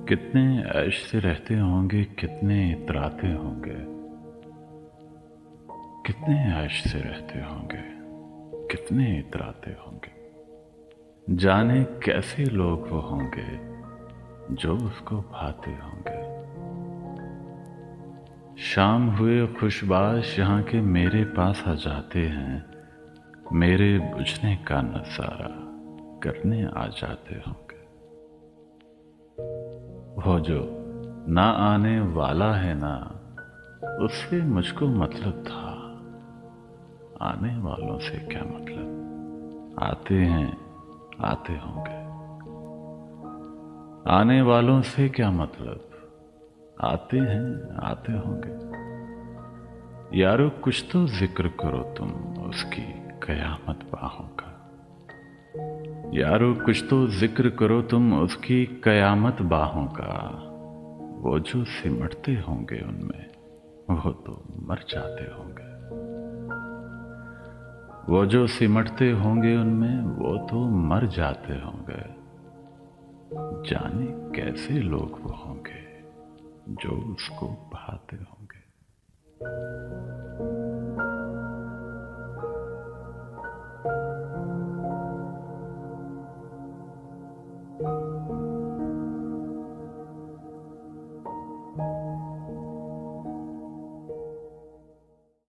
कितने ऐश से रहते होंगे, कितने इतराते होंगे। कितने ऐश से रहते होंगे, कितने इतराते होंगे। जाने कैसे लोग वो होंगे जो उसको भाते होंगे। शाम हुए खुशबाश यहाँ के मेरे पास आ जाते हैं, मेरे बुझने का नजारा करने आ जाते होंगे। वो जो ना आने वाला है ना, उससे मुझको मतलब था। आने वालों से क्या मतलब, आते हैं आते होंगे। आने वालों से क्या मतलब, आते हैं आते होंगे। यारो कुछ तो जिक्र करो तुम उसकी कयामत बाहों का। यारो कुछ तो जिक्र करो तुम उसकी कयामत बाहों का। वो जो सिमटते होंगे उनमें, वो तो मर जाते होंगे। वो जो सिमटते होंगे उनमें, वो तो मर जाते होंगे। जाने कैसे लोग वो होंगे जो उसको भाते होंगे।